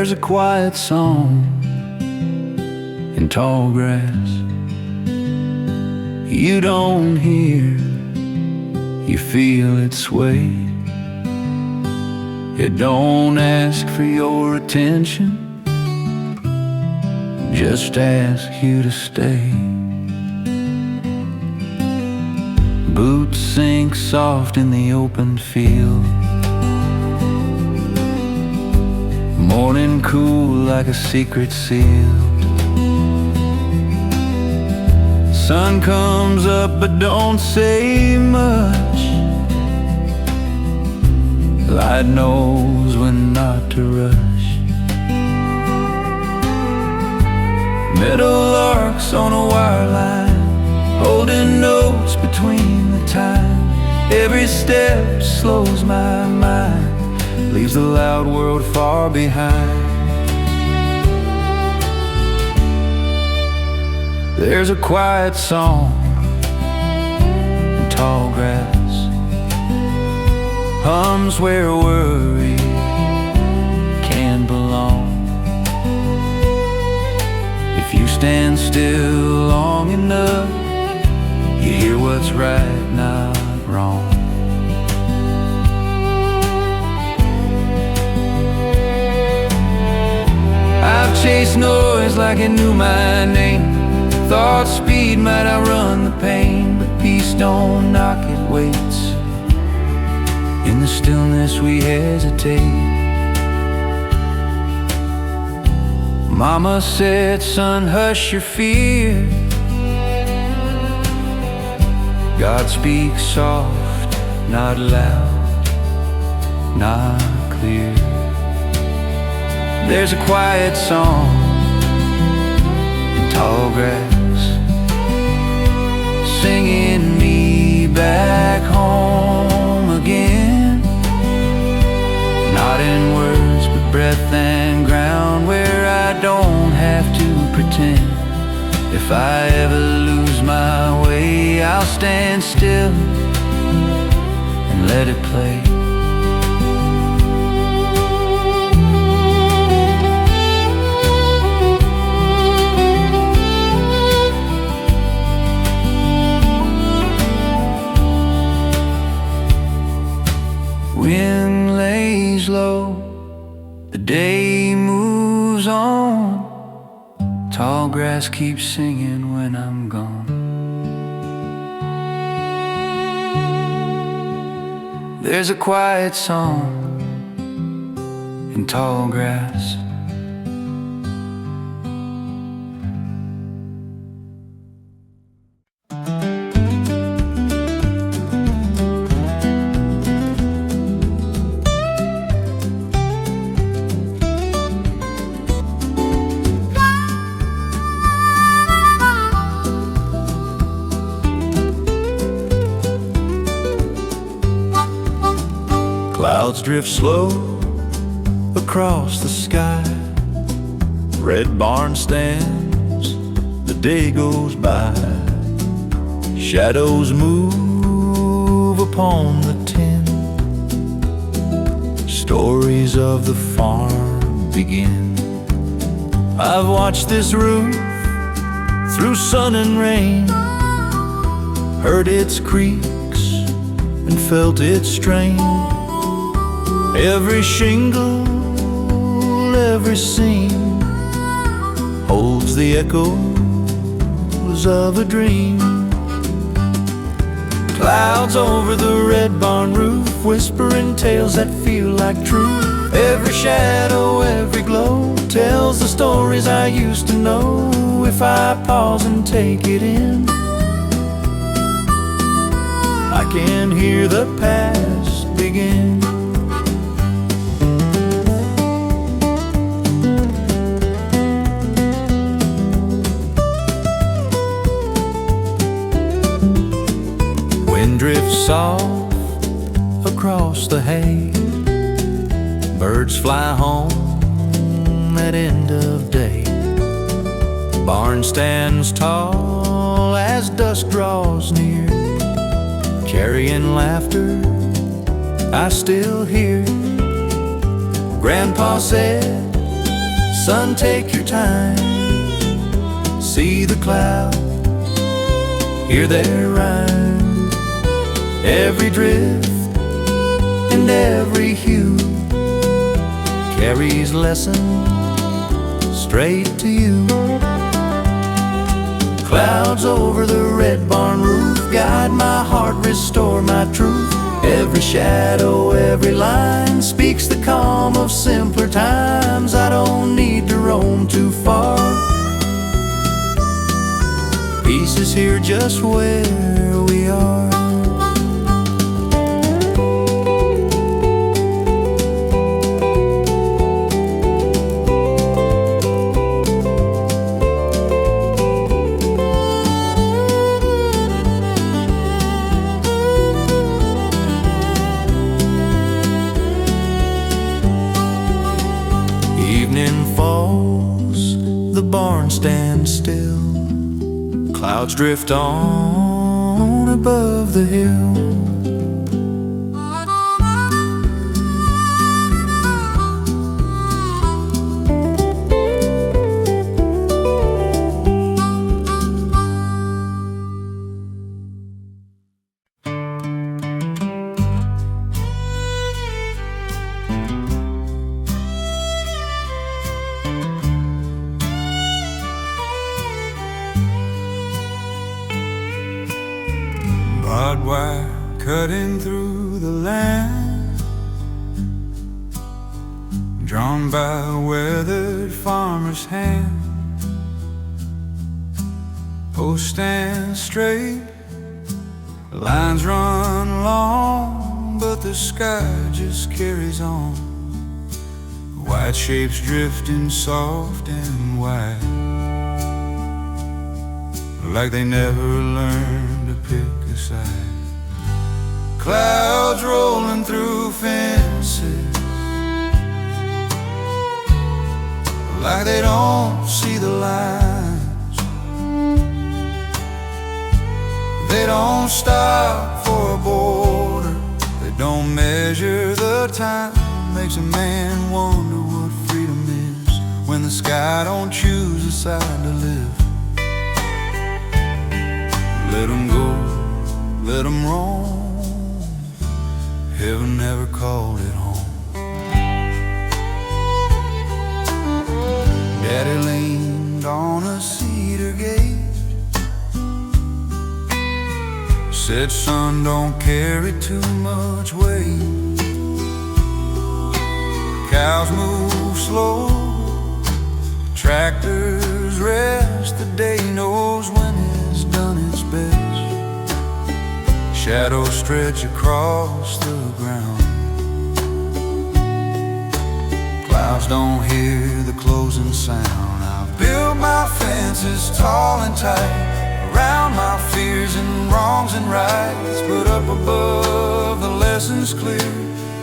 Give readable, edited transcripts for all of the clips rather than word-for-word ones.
There's a quiet song in tall grass you don't hear, you feel it sway. It don't ask for your attention, just ask you to stay. Boots sink soft in the open field, morning cool like a secret sealed. Sun comes up but don't say much, light knows when not to rush. Middle larks on a wire line, holding notes between the time. Every step slows my mind, leaves the loud world far behind. There's a quiet song in tall grass, hums where worry can belong. If you stand still long enough, you hear what's right, not wrong. I've chased noise like it knew my name, thought speed might outrun the pain, but peace don't knock, it waits. In the stillness we hesitate. Mama said, son, hush your fear. God speaks soft, not loud, not clear. There's a quiet song in tall grass, singing me back home again. Not in words, but breath and ground, where I don't have to pretend. If I ever lose my way, I'll stand still and let it play. Wind lays low, the day moves on. Tall grass keeps singing when I'm gone. There's a quiet song in tall grass. Clouds drift slow across the sky, red barn stands, the day goes by. Shadows move upon the tin, stories of the farm begin. I've watched this roof through sun and rain, heard its creaks and felt its strain. Every shingle, every seam holds the echoes of a dream. Clouds over the red barn roof, whispering tales that feel like truth. Every shadow, every glow tells the stories I used to know. If I pause and take it in, I can hear the past begin. Wind drifts soft across the hay, birds fly home at end of day. Barn stands tall as dusk draws near, carrying laughter I still hear. Grandpa said, Son, take your time, see the clouds, hear their rhyme. Every drift and every hue carries lesson straight to you. Clouds over the red barn roof guide my heart, restore my truth. Every shadow, every line speaks the calm of simpler times. I don't need to roam too far. Peace is here just where we are. Evening falls, the barn stands still. Clouds drift on above the hill. Barbed wire cutting through the land, drawn by a weathered farmer's hand. Post stands straight, lines run long, but the sky just carries on. White shapes drifting soft and wide, like they never learned to pick a side. Clouds rolling through fences, like they don't see the lines. They don't stop for a border, they don't measure the time. Makes a man wonder what freedom is, when the sky don't choose a side to live. Let 'em go, let 'em roam, heaven never called it home. Daddy leaned on a cedar gate, said, son, don't carry too much weight. Cows move slow, tractors rest, the day knows when it's done its best. Shadows stretch across the ground, clouds don't hear the closing sound. I've built my fences tall and tight around my fears and wrongs and rights, but up above the lessons clear.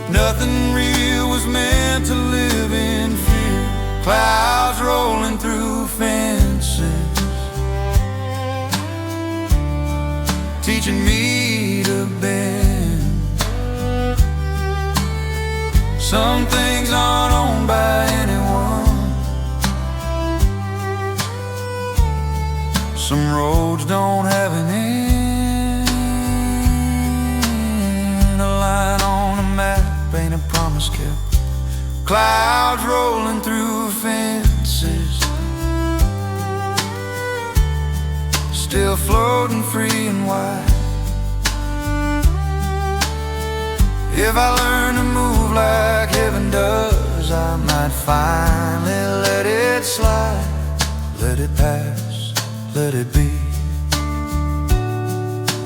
Nothing real was meant to live in fear. Clouds rolling through fences, teaching me to bend. Some things aren't owned by anyone, some roads don't have an end. A line on a map ain't a promise kept. Clouds rolling through fences, still floating free and wide. If I learn to move like heaven does, I might finally let it slide. Let it pass, let it be,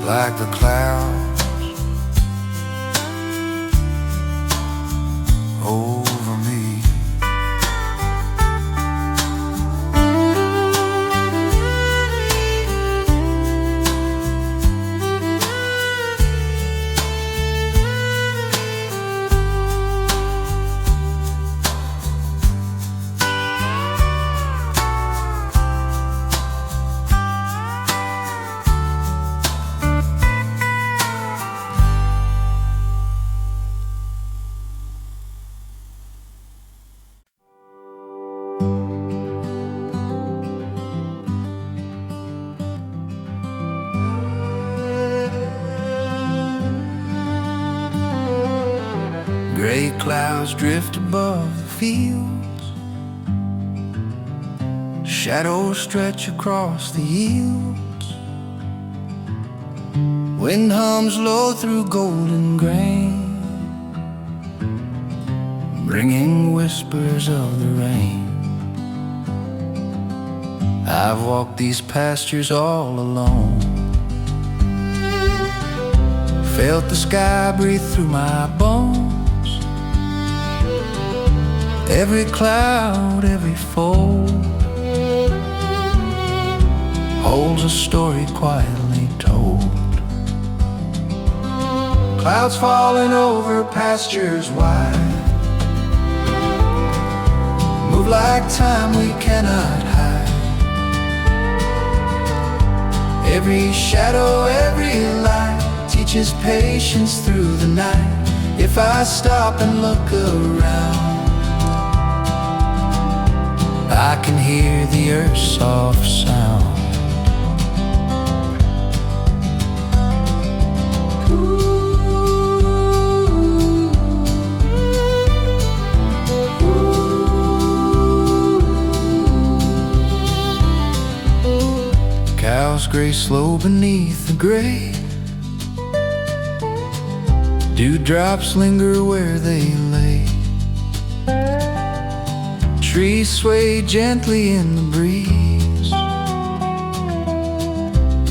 like the clouds over me. Gray clouds drift above the fields, shadows stretch across the yields. Wind hums low through golden grain, bringing whispers of the rain. I've walked these pastures all alone, felt the sky breathe through my bones. Every cloud, every fold holds a story quietly told. Clouds falling over pastures wide, move like time we cannot hide. Every shadow, every light teaches patience through the night. If I stop and look around, I can hear the earth's soft sound. Cows graze slow beneath the gray, dewdrops linger where they lay. Trees sway gently in the breeze,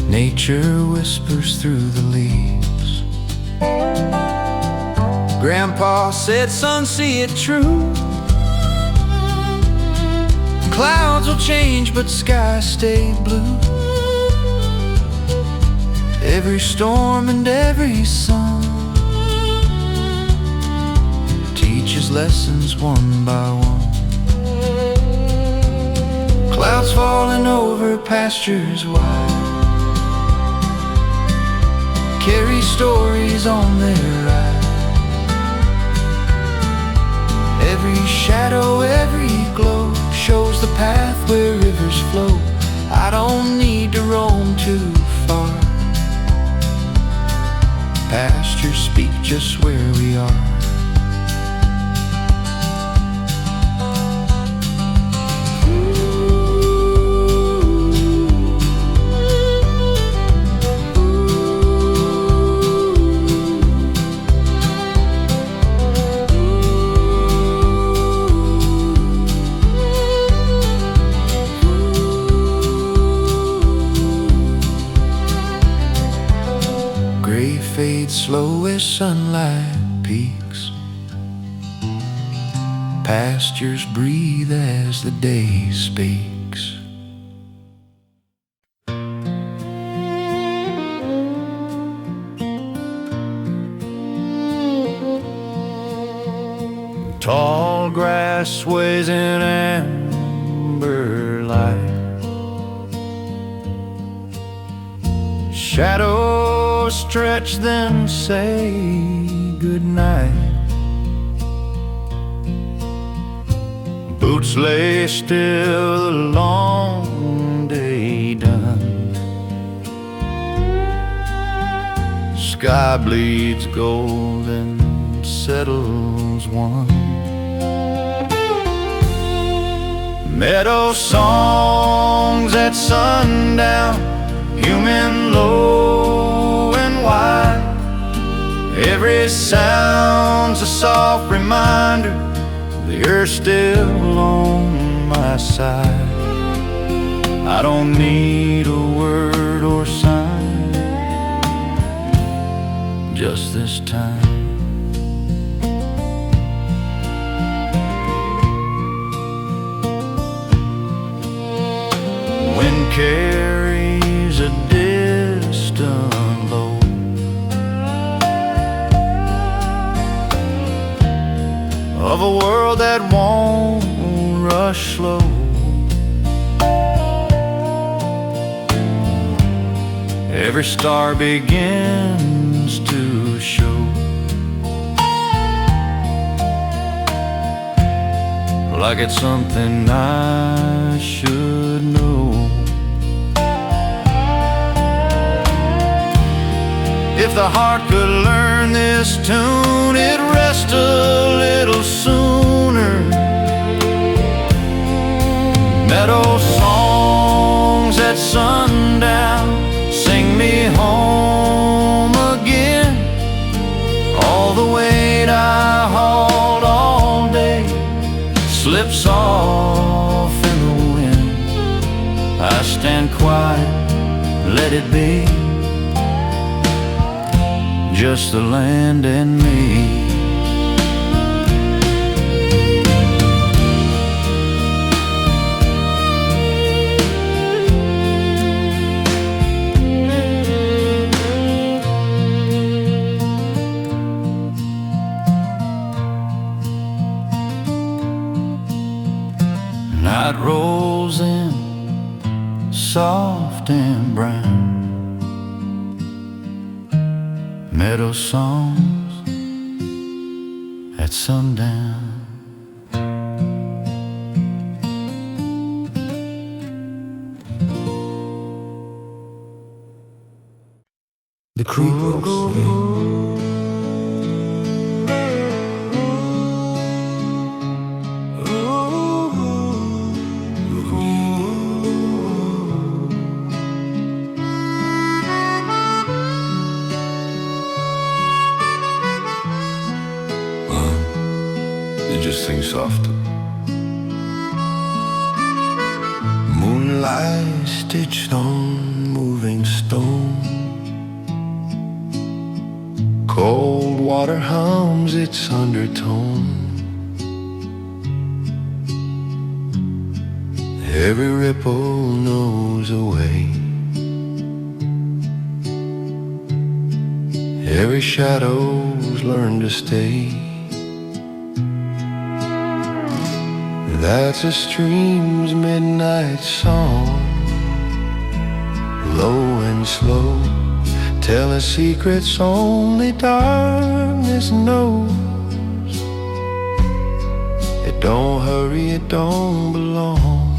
nature whispers through the leaves. Grandpa said, son, see it true, clouds will change but skies stay blue. Every storm and every sun teaches lessons one by one. Clouds falling over pastures wide carry stories on their ride. Every shadow, every glow shows the path where rivers flow. I don't need to roam too far, pastures speak just where we are. Gray fades slow as sunlight peaks, pastures breathe as the day speaks. Tall grass sways in amber light, shadows stretch then say goodnight. Boots lay still, the long day done. Sky bleeds gold and settles one. Meadow songs at sundown, human low and wide. Every sound's a soft reminder the earth's still on my side. I don't need a word or sign, just this time. Wind carries a distant load, of a world that won't rush slow. Every star begins to show, like it's something I should know. If the heart could learn this tune, it'd rest just a little sooner. Meadow songs at sundown sing me home again. All the weight I hauled all day slips off in the wind. I stand quiet, let it be, just the land and me. Night rolls in, soft and brown. Meadow songs at sundown. The Creepers. You just sing softer. Moonlight stitched on moving stone. Cold water hums its undertone. Every ripple knows a way. Every shadow's learned to stay. That's a stream's midnight song, low and slow, telling secrets only darkness knows. It don't hurry, it don't belong.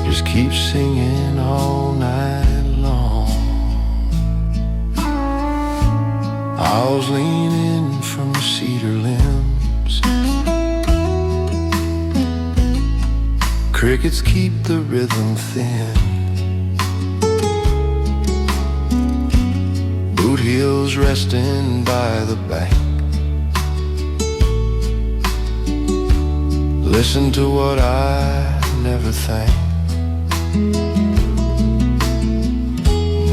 Just keep singing all night long. Owls lean in from cedar limbs. Crickets keep the rhythm thin. Boot heels resting by the bank. Listen to what I never think.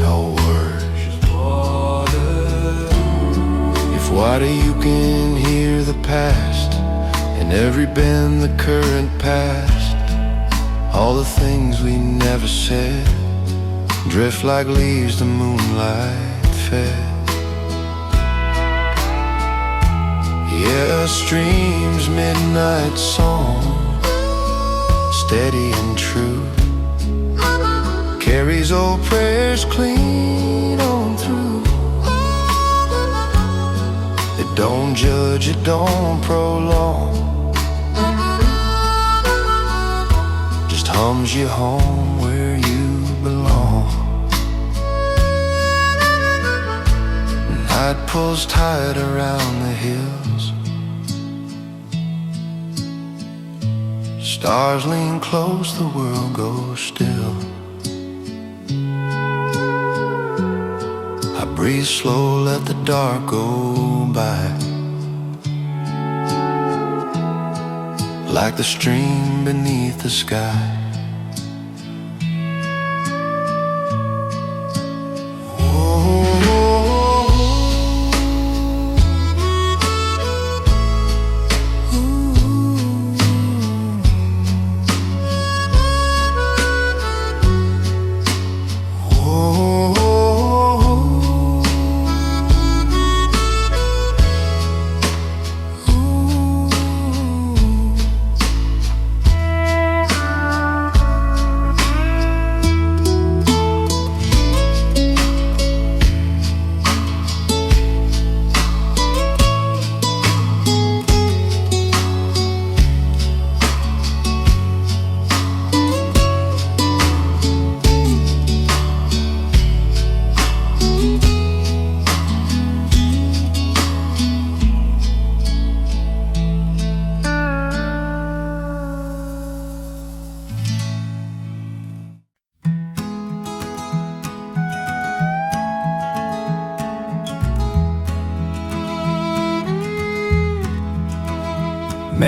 No words, just water. If water you can hear the past, in every bend the current passed. All the things we never said drift like leaves the moonlight fed. Yeah, a stream's midnight song, steady and true, carries old prayers clean on through. It don't judge, it don't prolong, just hums you home where you belong. Night pulls tight around the hills. Stars lean close, the world goes still. I breathe slow, let the dark go by, like the stream beneath the sky.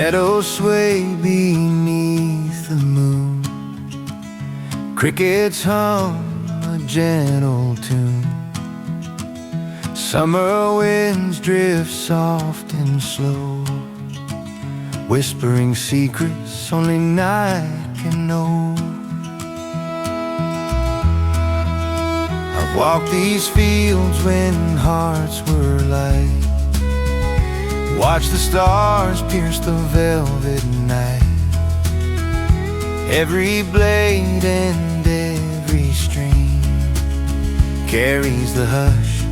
Meadows sway beneath the moon, crickets hum a gentle tune. Summer winds drift soft and slow, whispering secrets only night can know. I've walked these fields when hearts were light, watched the stars pierce the velvet night. Every blade and every stream carries the hush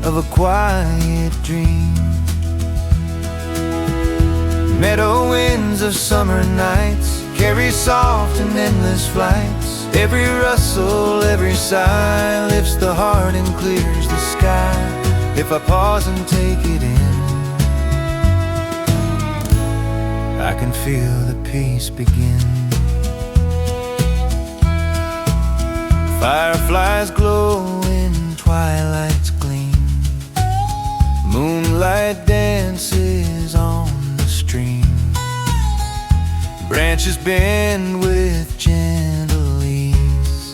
of a quiet dream. Meadow winds of summer nights carry soft and endless flights. Every rustle, every sigh lifts the heart and clears the sky. If I pause and take it in, I can feel the peace begin. Fireflies glow in twilight's gleam, moonlight dances on the stream. Branches bend with gentle ease,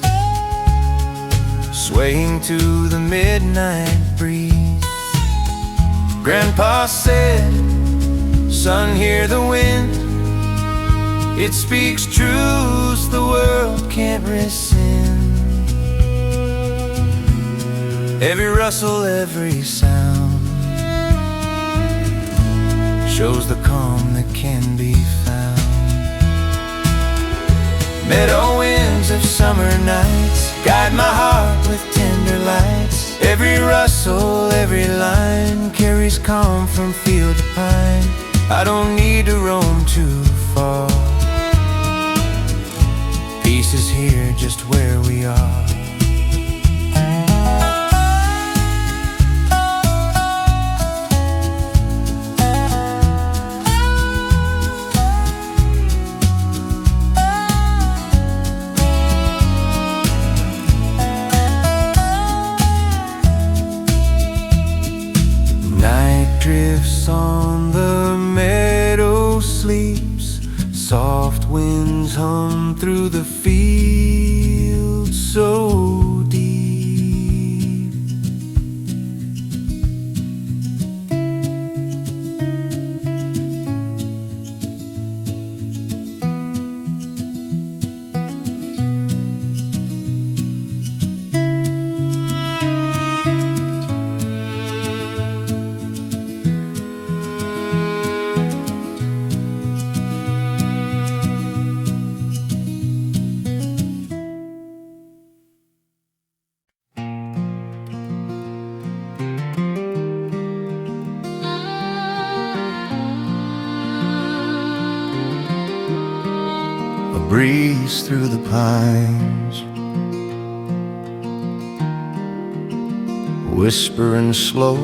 swaying to the midnight breeze. Grandpa said, "Son, hear the wind. It speaks truths the world can't rescind." Every rustle, every sound shows the calm that can be found. Meadow winds of summer nights guide my heart with tender lights. Every rustle, every line carries calm from field to pine. I don't need to roam too far. Peace is here just where we are. Drifts on the meadow, sleeps. Soft winds hum through the fields so deep. Breeze through the pines, whispering slow.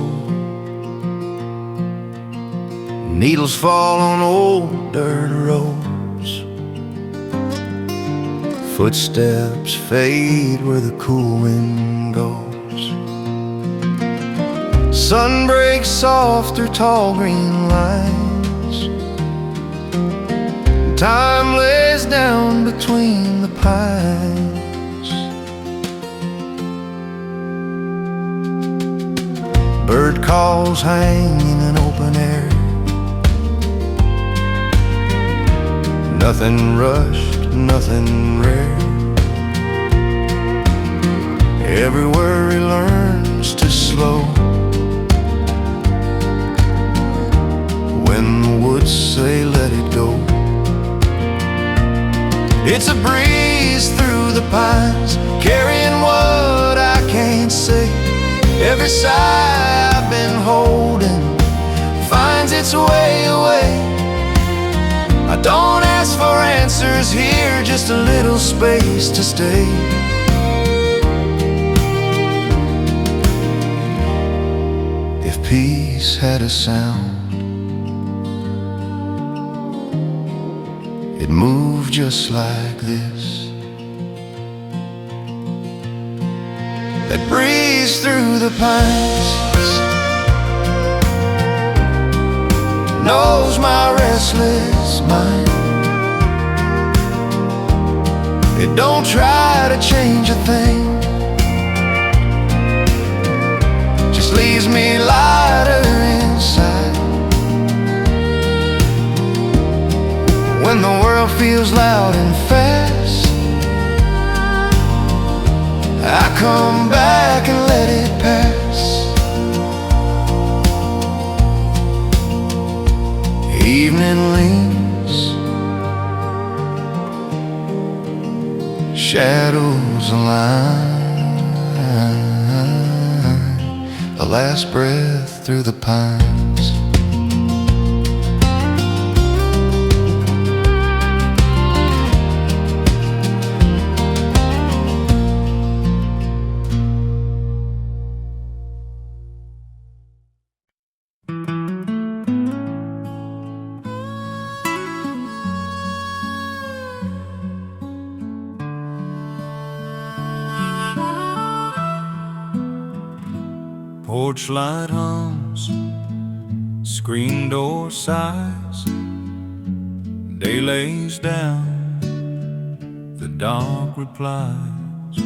Needles fall on old dirt roads. Footsteps fade where the cool wind goes. Sun breaks soft through tall green lines. Time lays down between the pines. Bird calls hang in an open air. Nothing rushed, nothing rare. Every worry learns to slow when the woods say let it go. It's a breeze through the pines, carrying what I can't say. Every sigh I've been holding finds its way away. I don't ask for answers here, just a little space to stay. If peace had a sound, it moved just like this. That breeze through the pines, knows my restless mind. It don't try to change a thing, just leaves me lighter inside. When the world feels loud and fast, I come back and let it pass. Evening leaves, shadows align, a last breath through the pines. Porch light hums, screen door sighs. Day lays down, the dark replies.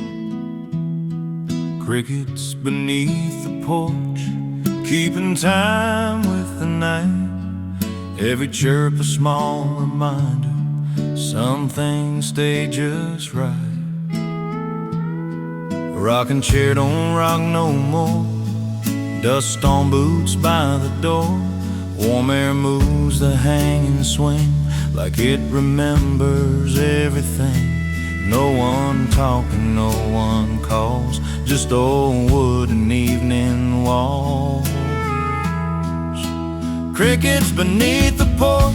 Crickets beneath the porch, keeping time with the night. Every chirp a small reminder, some things stay just right. A rocking chair don't rock no more, dust on boots by the door. Warm air moves the hanging swing like it remembers everything. No one talking, no one calls, just old wood and evening walls. Crickets beneath the porch,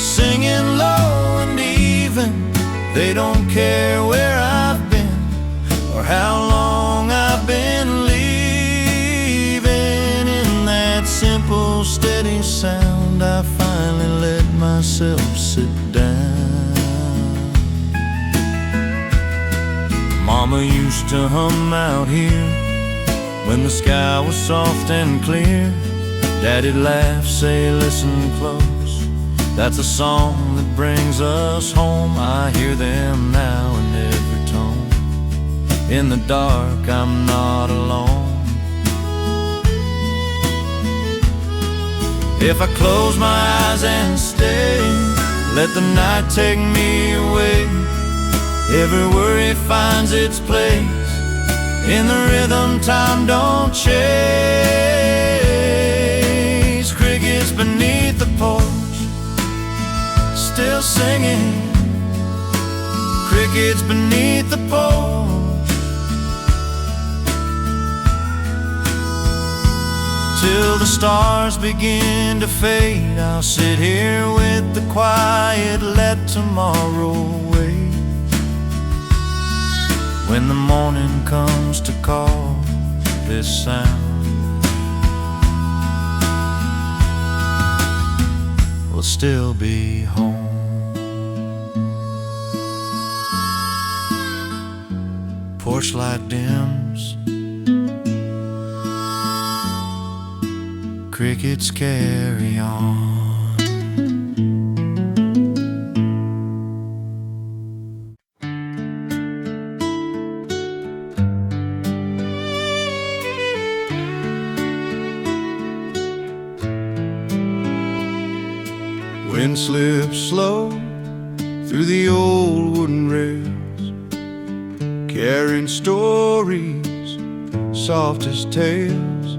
singing low and even. They don't care where I've been or how long I've been leaving. In that simple, steady sound, I finally let myself sit down. Mama used to hum out here when the sky was soft and clear. Daddy'd laugh, say, listen close, that's a song that brings us home. I hear them now in every tone. In the dark, I'm not alone. If I close my eyes and stay, let the night take me away. Every worry finds its place. In the rhythm, time don't chase. Crickets beneath the porch, still singing. Crickets beneath the porch, till the stars begin to fade. I'll sit here with the quiet, let tomorrow wait. When the morning comes to call this sound, we'll still be home. Porch light dims, crickets carry on. Wind slips slow through the old wooden rails, carrying stories soft as tales.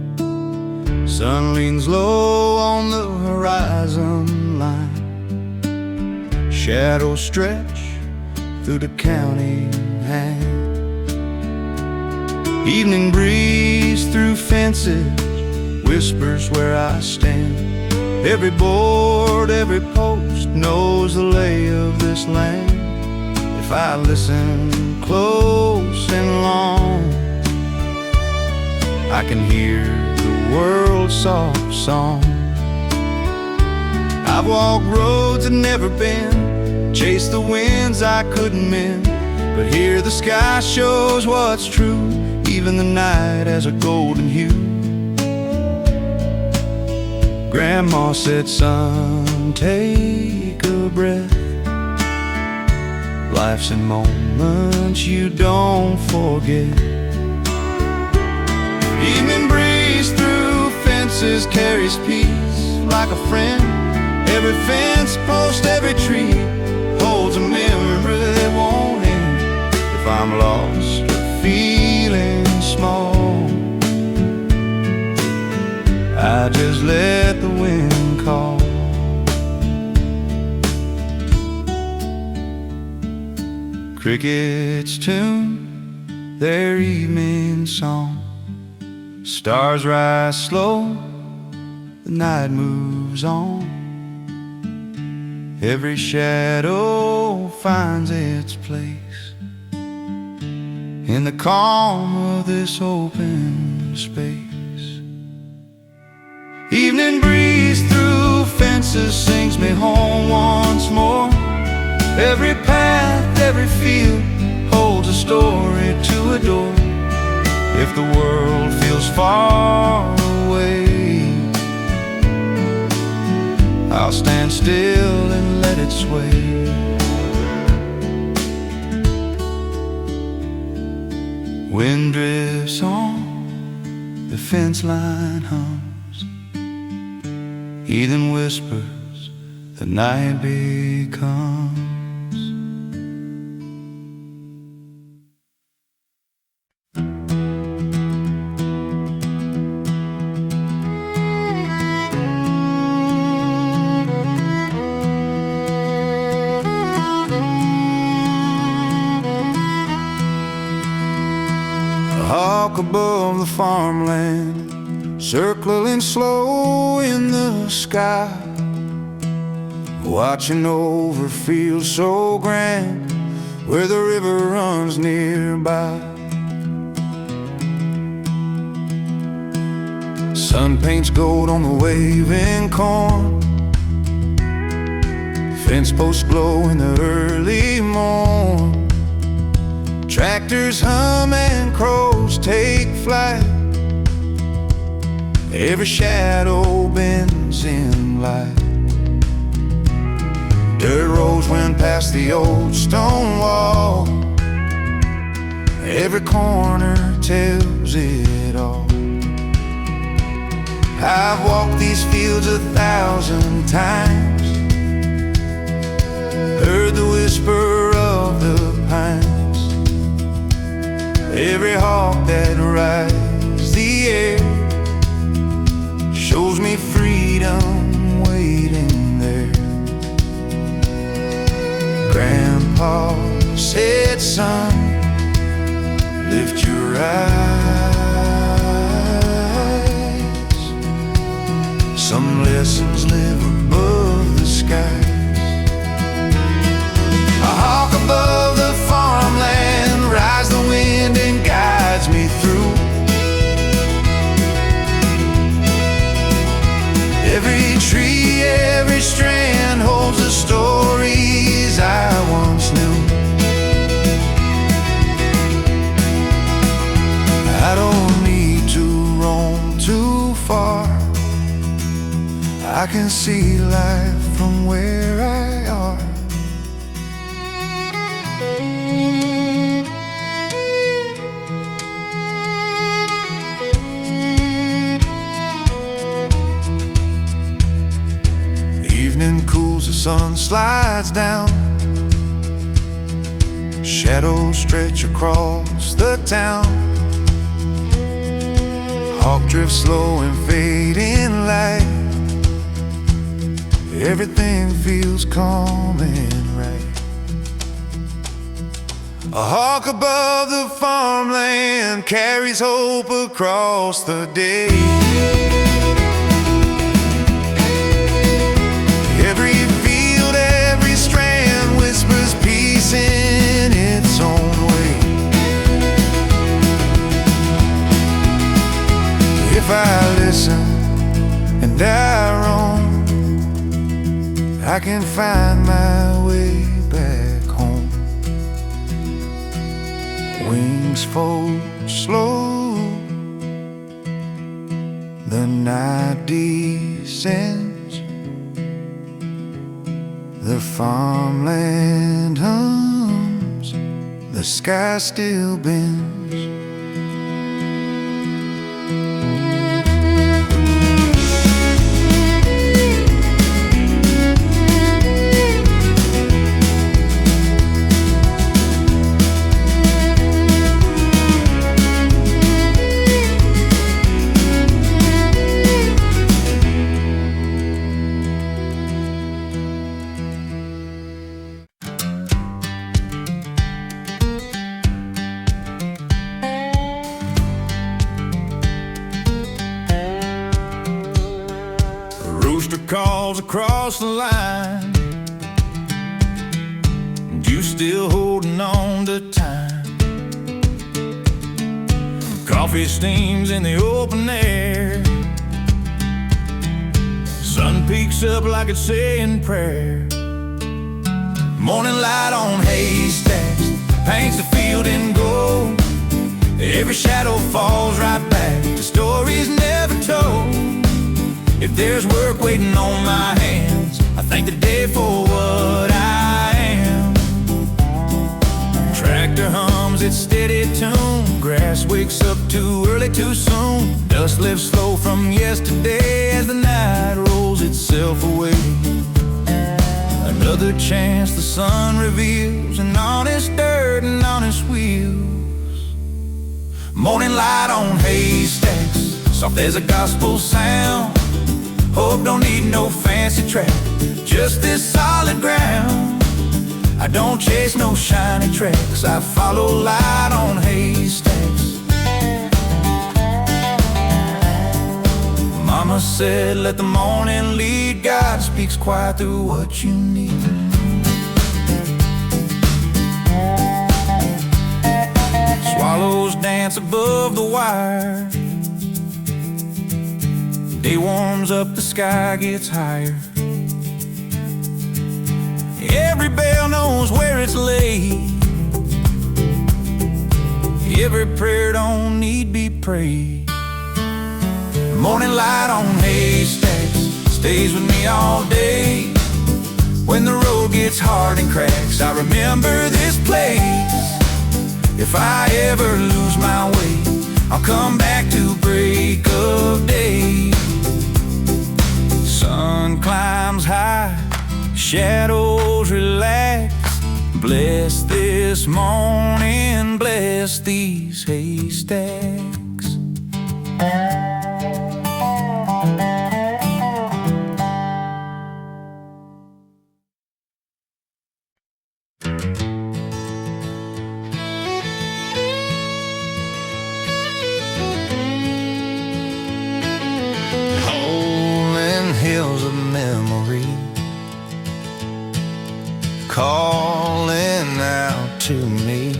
Sun leans low on the horizon line, shadows stretch through the county hand. Evening breeze through fences whispers where I stand. Every board, every post knows the lay of this land. If I listen close and long, I can hear the world's soft song. I've walked roads I'd never been, chased the winds I couldn't mend, but here the sky shows what's true. Even the night has a golden hue. Grandma said, son, take a breath. Life's in moments you don't forget. Evening breeze through fences carries peace like a friend. Every fence post, every tree holds a memory that won't end. If I'm lost or feeling small, I just let the wind call. Crickets tune their evening song. Stars rise slow, the night moves on. Every shadow finds its place in the calm of this open space. Evening breeze through fences sings me home once more. Every path, every field holds a story to adore. If the world feels far away, I'll stand still and let it sway. Wind drifts on, the fence line hums. Heathen whispers, the night becomes. Hawk above the farmland, circling slow in the sky, watching over fields so grand where the river runs nearby. Sun paints gold on the waving corn, fence posts glow in the early morn. Tractors hum and crows take flight. Every shadow bends in light. Dirt roads went past the old stone wall. Every corner tells it all. I've walked these fields 1,000 times, heard the whisper of the pines. Every hawk that rides the air shows me freedom waiting there. Grandpa said, son, lift your eyes. Some lessons live above the skies. A hawk above the farmland rides the wind and guides me through. Every tree, every strand holds the stories I once knew. I don't need to roam too far. I can see life from where I are. Evening cools, the sun slides down. Shadows stretch across the town. Hawk drifts slow and fading light. Everything feels calm and right. A hawk above the farmland carries hope across the day. Every field, every strand whispers peace in its own way. If I listen and I roam, I can find my way back home. Wings fold slow, the night deep sends. The farmland hums, the sky still bends. Rooster calls across the line, and you still holding on to time. Coffee steams in the open air, sun peeks up like it's saying prayer. Morning light on haystacks paints the field in gold. Every shadow falls right back to stories never told. If there's work waiting on my hands, I thank the day for what I am. Tractor hums its steady tune, grass wakes up too early too soon. Dust lifts slow from yesterday as the night rolls itself away. Another chance the sun reveals, an honest dirt and honest wheels. Morning light on haystacks, soft as a gospel sound. Hope don't need no fancy track, just this solid ground. I don't chase no shiny tracks, I follow light on haystacks. Mama said let the morning lead, God speaks quiet through what you need. Swallows dance above the wire, day warms up, the sky gets higher. Every bell knows where it's laid, every prayer don't need be prayed. Morning light on haystacks stays with me all day. When the road gets hard and cracks, I remember this place. If I ever lose my way, I'll come back to break of day. Sun climbs high, shadows relax. Bless this morning, bless these haystacks. Hills of memory calling out to me.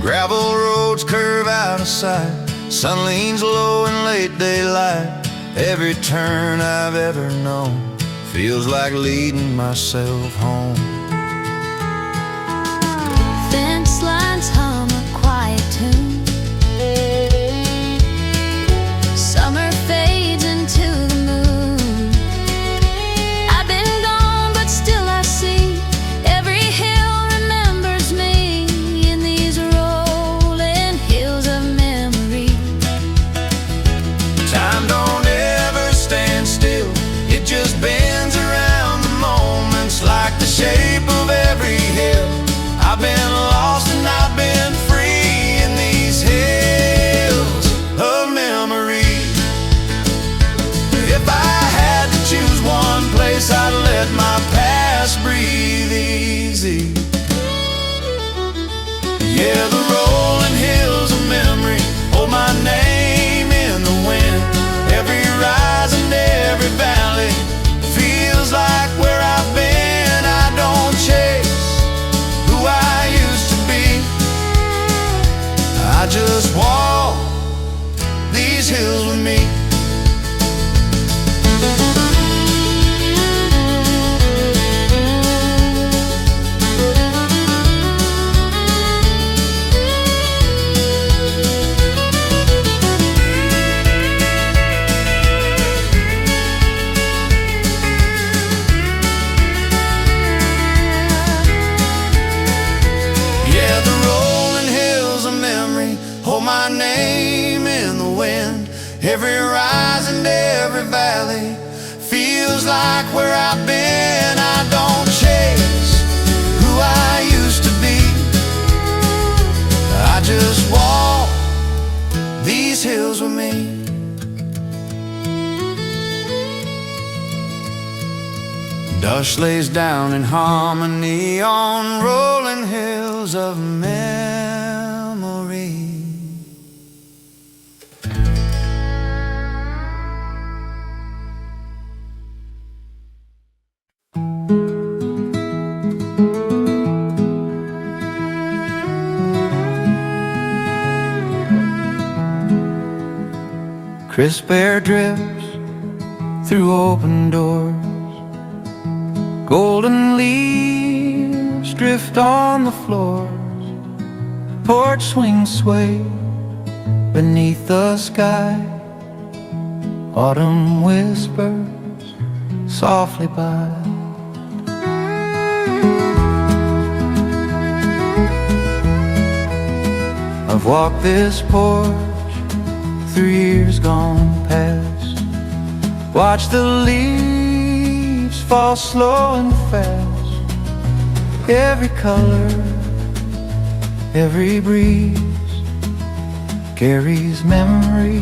Gravel roads curve out of sight, sun leans low in late daylight. Every turn I've ever known feels like leading myself home. Fence lines hum a quiet tune, summer fades into the moon. I've been gone, but still I see every hill remembers me in these rolling hills of memory. Time don't ever stand still, it just bends around the moments like the shape of every hill. I've been lost and I've been free in these hills of memory. If I had to choose one place, I'd let my past breathe easy. Yeah, the rolling hills of memory hold my name in the wind. Every rise and every valley feels like where I've been. I don't chase who I used to be, I just walk these hills with me. Every rise and every valley feels like where I've been. I don't chase who I used to be, I just walk these hills with me. Dust lays down in harmony on rolling hills of memory. Crisp air drips through open doors, golden leaves drift on the floors, porch swings sway beneath the sky, autumn whispers softly by. I've walked this porch through years gone past, watch the leaves fall slow and fast. Every color, every breeze carries memories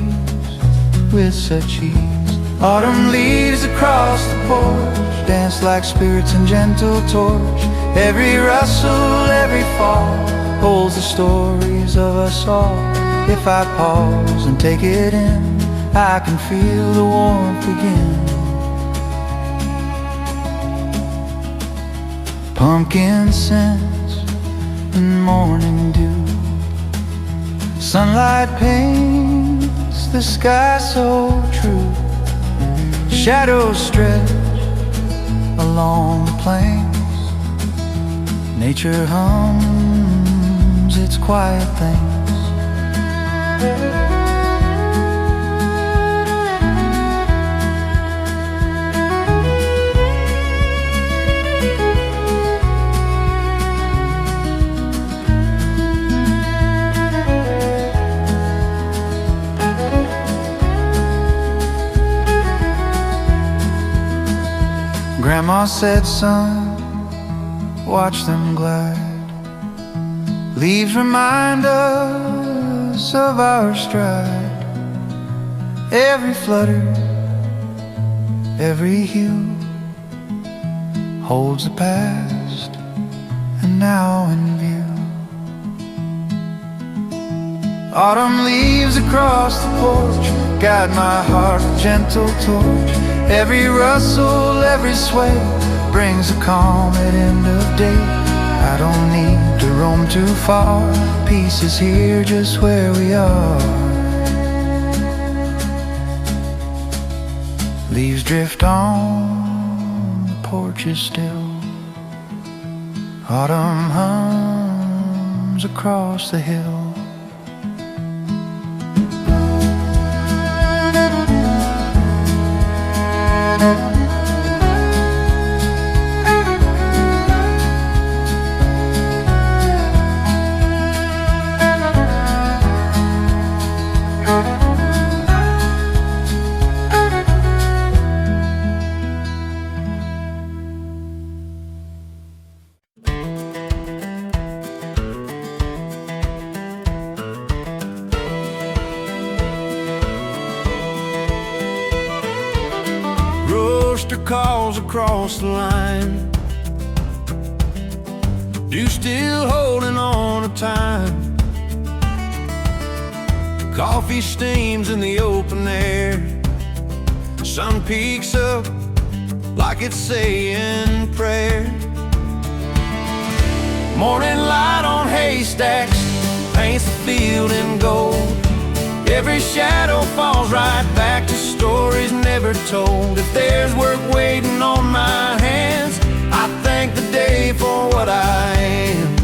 with such ease. Autumn leaves across the porch dance like spirits in gentle torch. Every rustle, every fall holds the stories of us all. If I pause and take it in, I can feel the warmth begin. Pumpkin scents and morning dew, sunlight paints the sky so true. Shadows stretch along the plains, nature hums its quiet things. Grandma said, son, watch them glide. Leaves remind us of our stride. Every flutter, every hue holds the past and now in view. Autumn leaves across the porch guide my heart with gentle torch. Every rustle, every sway brings a calm at end of day. I don't need to roam too far, peace is here just where we are. Leaves drift on, the porch is still. Autumn hums across the hill. Rooster calls across the line, dew still holding on to time. Coffee steams in the open air, sun peeks up like it's saying prayer. Morning light on haystacks paints the field in gold. Every shadow falls right back to stories never told. If there's work waiting on my hands, I thank the day for what I am.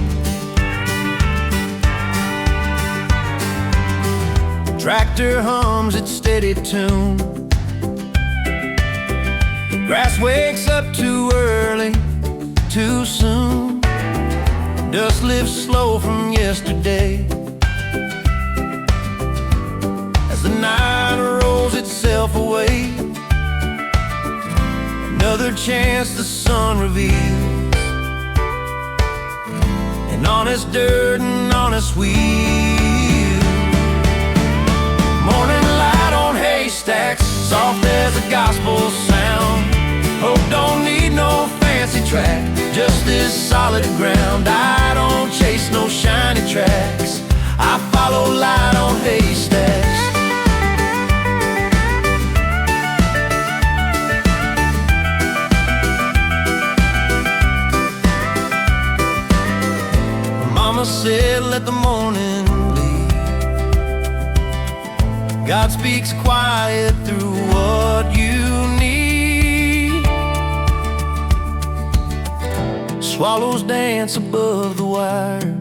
Tractor hums its steady tune, grass wakes up too early, too soon. Dust lifts slow from yesterday as the night rolls itself away. Another chance the sun reveals, an honest dirt and honest wheel. Morning light on haystacks, soft as a gospel sound. Hope don't need no fancy track, just this solid ground. I don't chase no shiny tracks, I follow light on haystacks. Mama said let the morning lead. God speaks quiet through what you need. Swallows dance above the wire.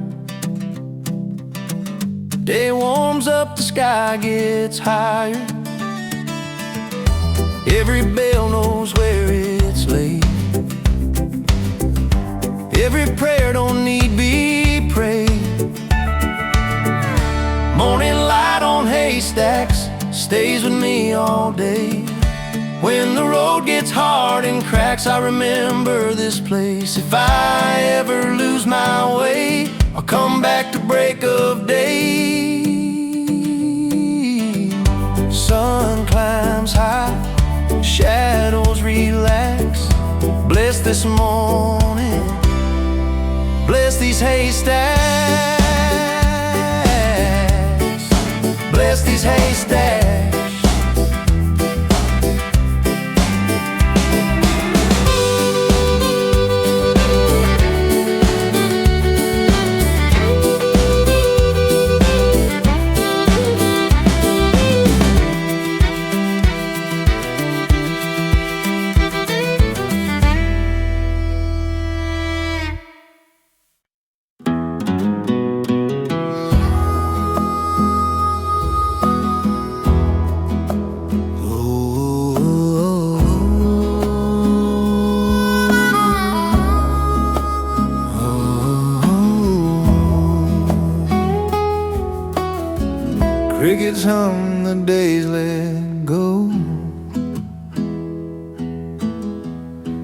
Day warms up, the sky gets higher. Every bell knows where it's laid. Every prayer don't need be prayed. Morning light on haystacks stays with me all day. When the road gets hard and cracks, I remember this place. If I ever lose my way, I'll come back to break of day. Sun climbs high, shadows relax. Bless this morning, bless these haystacks, bless these haystacks. Crickets hum, the days let go.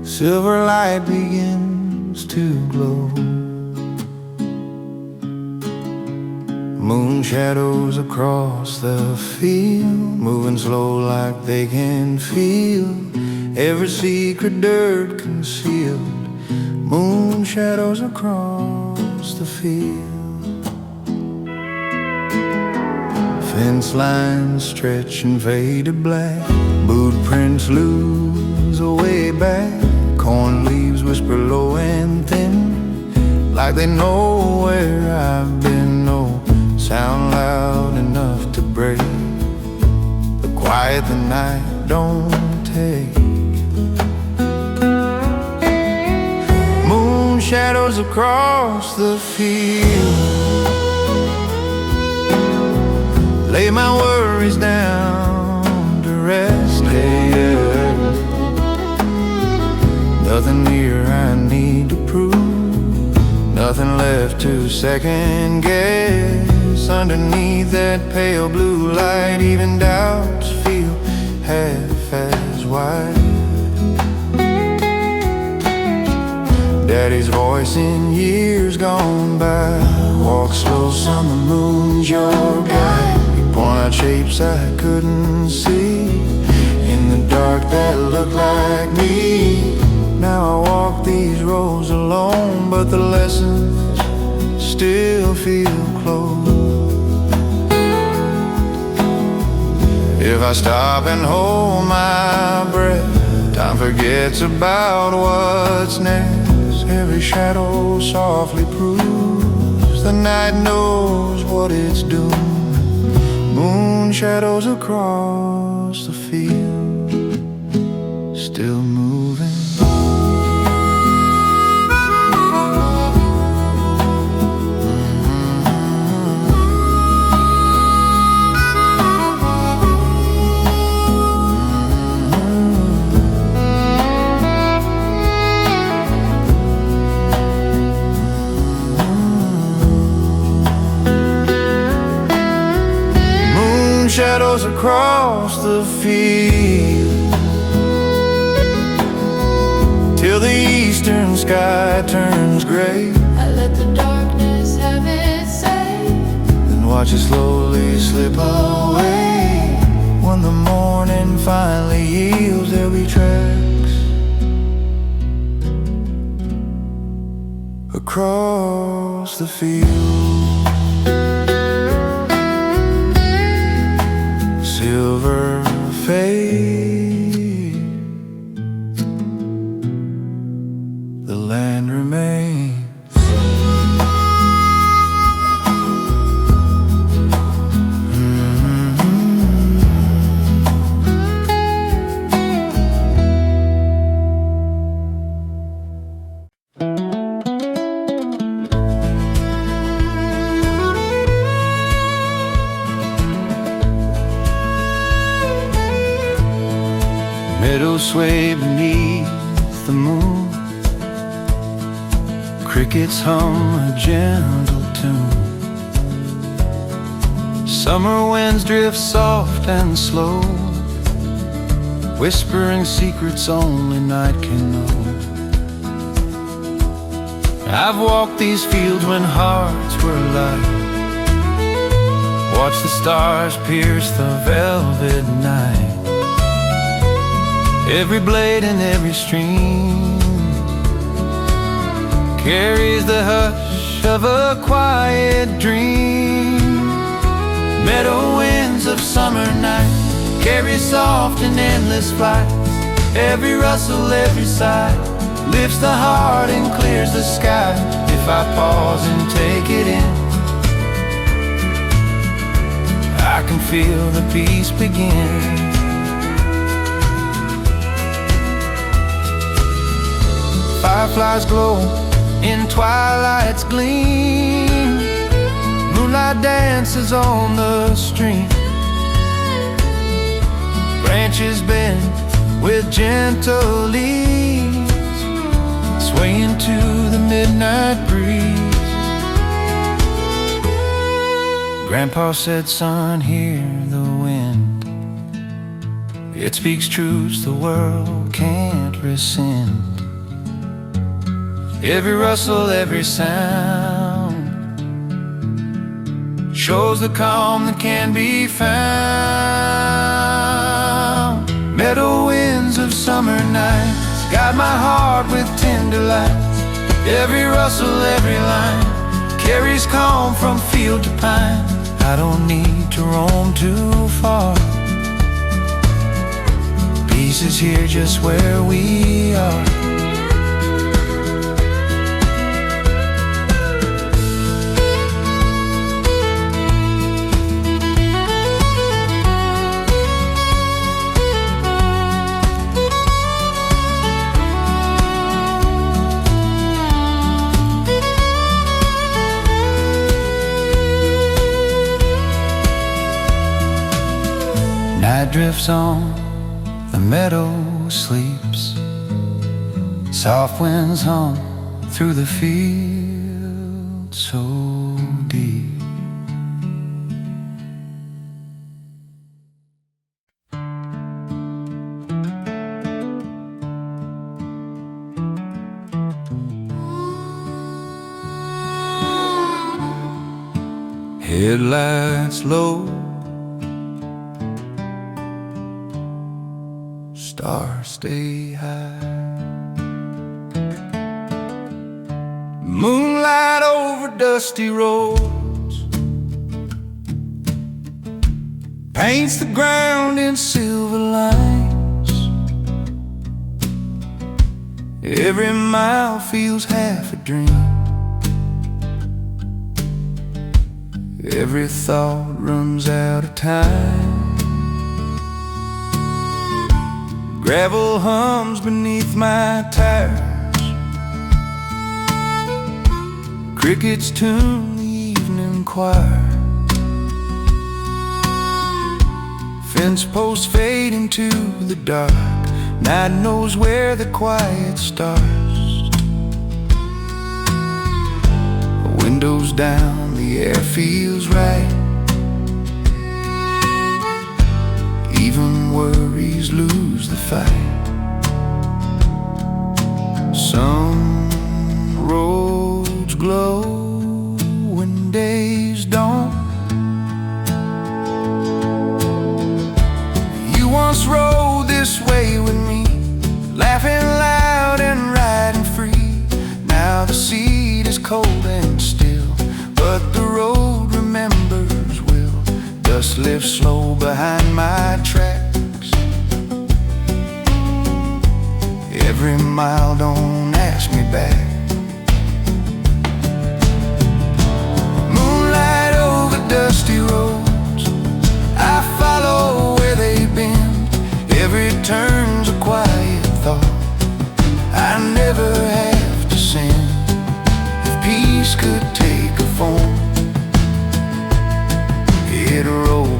Silver light begins to glow. Moon shadows across the field, moving slow like they can feel every secret dirt concealed. Moon shadows across the field. Fence lines stretch and fade to black. Boot prints lose a way back. Corn leaves whisper low and thin, like they know where I've been. No sound loud enough to break the quiet the night don't take. Moon shadows across the field. Lay my worries down to rest here. Nothing here I need to prove, nothing left to second guess. Underneath that pale blue light, even doubts feel half as wide. Daddy's voice in years gone by. Walk slow, son, the moon's your guide. Point out shapes I couldn't see in the dark that looked like me. Now I walk these roads alone, but the lessons still feel close. If I stop and hold my breath, time forgets about what's next. Every shadow softly proves the night knows what it's doing. Moon shadows across the field, still moving. shadows across the field, till the eastern sky turns gray. I let the darkness have its say, Then watch it slowly slip away. When the morning finally yields, there'll be tracks across the field. Silver fade, the land remains. Meadows sway beneath the moon, crickets hum a gentle tune. Summer winds drift soft and slow, whispering secrets only night can know. I've walked these fields when hearts were light, watched the stars pierce the velvet night. Every blade and every stream carries the hush of a quiet dream. Meadow winds of summer night carry soft and endless flight. Every rustle, every sigh lifts the heart and clears the sky. If I pause and take it in, I can feel the peace begin. Fireflies glow in twilight's gleam, moonlight dances on the stream. Branches bend with gentle leaves, swaying to the midnight breeze. Grandpa said, son, hear the wind. It speaks truths the world can't rescind. Every rustle, every sound shows the calm that can be found. Meadow winds of summer nights guide my heart with tender lights. Every rustle, every line carries calm from field to pine. I don't need to roam too far, peace is here just where we are. Night drifts on, the meadow sleeps, soft winds hum through the field so deep. Headlights low, stars stay high. Moonlight over dusty roads paints the ground in silver lines. Every mile feels half a dream. Every thought runs out of time. Gravel hums beneath my tires, crickets tune the evening choir. Fence posts fade into the dark, night knows where the quiet starts. Windows down, the air feels right. worries lose the fight. Some roads glow when days don't. You once rode this way with me, laughing loud and riding free. Now the seat is cold and still, but the road remembers will. Dust lifts slow behind my tracks. Every mile don't ask me back. Moonlight over dusty roads, I follow where they've been. Every turn's a quiet thought I never have to send. If peace could take a form, it'd roll.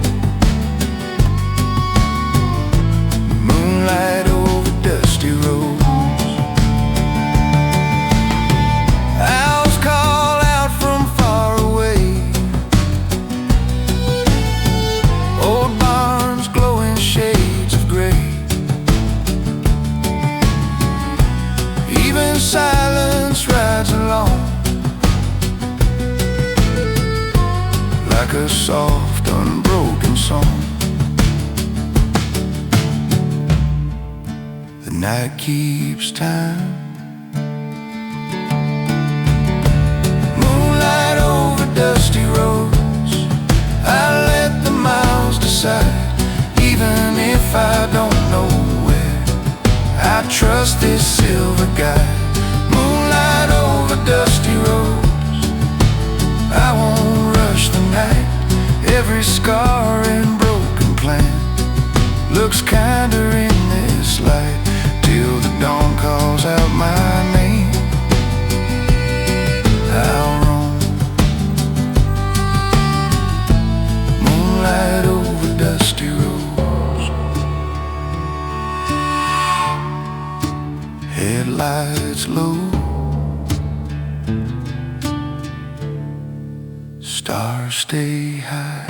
Moonlight over dusty roads. Owls call out from far away. Old barns glow in shades of gray. Even silence rides along, like a soft, unbroken song. The night keeps time. Moonlight over dusty roads, I let the miles decide. Even if I don't know where, I trust this silver guide. Moonlight over dusty roads, I won't rush the night. Every scar and broken plan looks kinder in this light, till the dawn calls out my name. I'll roam. Moonlight over dusty roads. Headlights low, stars stay high.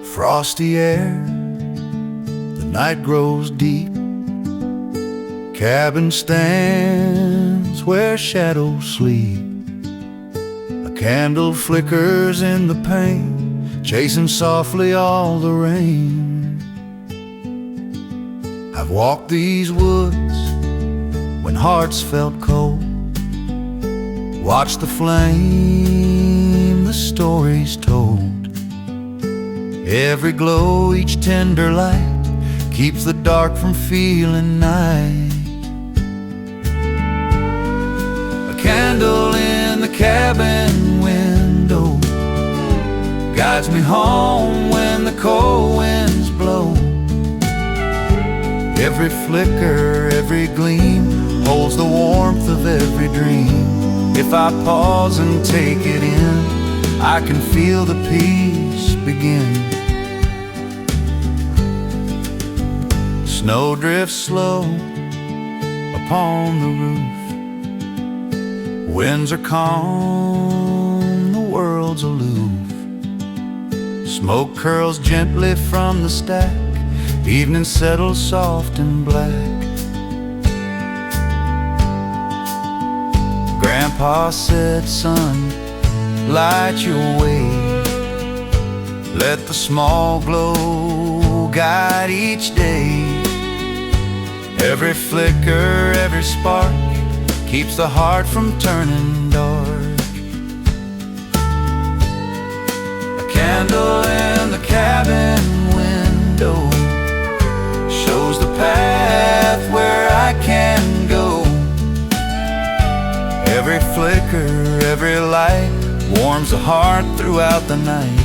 Frosty air, the night grows deep. Cabin stands where shadows sleep. A candle flickers in the pane, chasing softly all the rain. I've walked these woods when hearts felt cold, watched the flame, the stories told. Every glow, each tender light, keeps the dark from feeling night. A candle in the cabin window guides me home when the cold winds blow. Every flicker, every gleam holds the warmth of every dream. If I pause and take it in, I can feel the peace begin. Snow drifts slow upon the roof. Winds are calm, the world's aloof. Smoke curls gently from the stack, evening settles soft and black. Grandpa said, son, light your way. Let the small glow guide each day. Every flicker, every spark keeps the heart from turning dark. A candle in the cabin window shows the path where I can go. Every flicker, every light warms the heart throughout the night.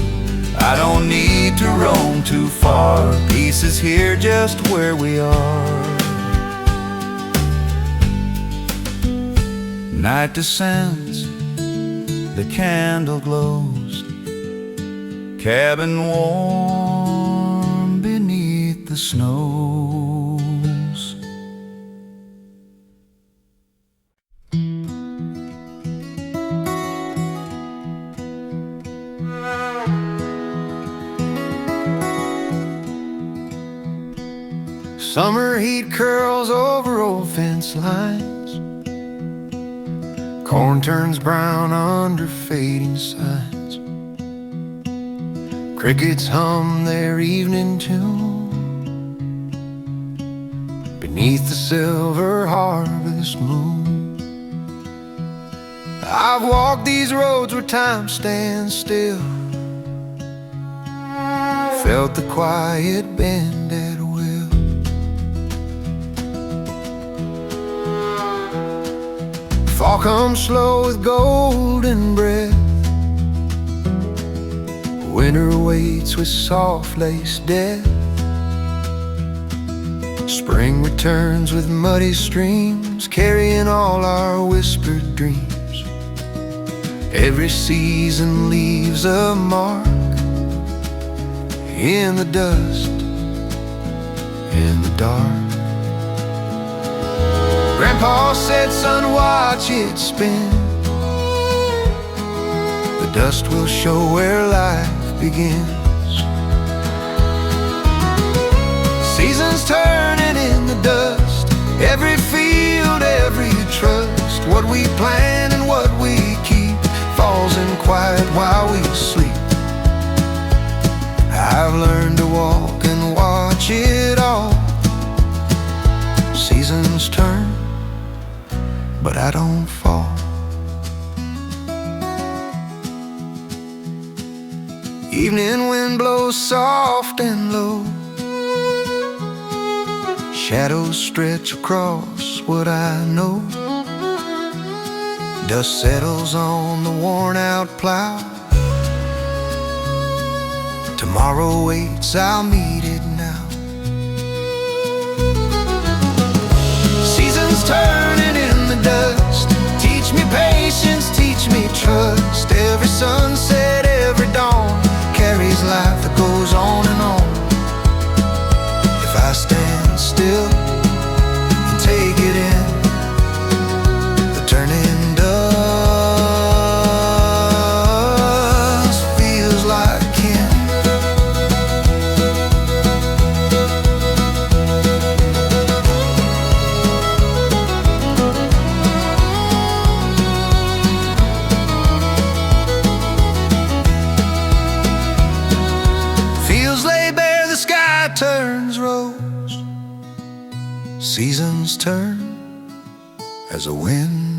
I don't need to roam too far. Peace is here just where we are. Night descends, the candle glows, cabin warm beneath the snows. Summer heat curls over old fence lines. Corn turns brown under fading signs. Crickets hum their evening tune beneath the silver harvest moon. I've walked these roads where time stands still, felt the quiet bend at will. Fall comes slow with golden breath. Winter waits with soft lace death. Spring returns with muddy streams, carrying all our whispered dreams. Every season leaves a mark in the dust, in the dark. Grandpa said, son, watch it spin. The dust will show where life begins. Seasons turning in the dust, every field, every trust. What we plant and what we keep falls in quiet while we sleep. I've learned to walk and watch it all. Seasons turn, but I don't fall. Evening wind blows soft and low. Shadows stretch across what I know. Dust settles on the worn out plow. Tomorrow waits, I'll meet it now. Seasons turning in the dust, teach me patience, teach me trust. Every sunset, every dawn carries life that goes on and on. If I stand still and take it in, the turning dust feels like kin. Turns rose, seasons turn as a wind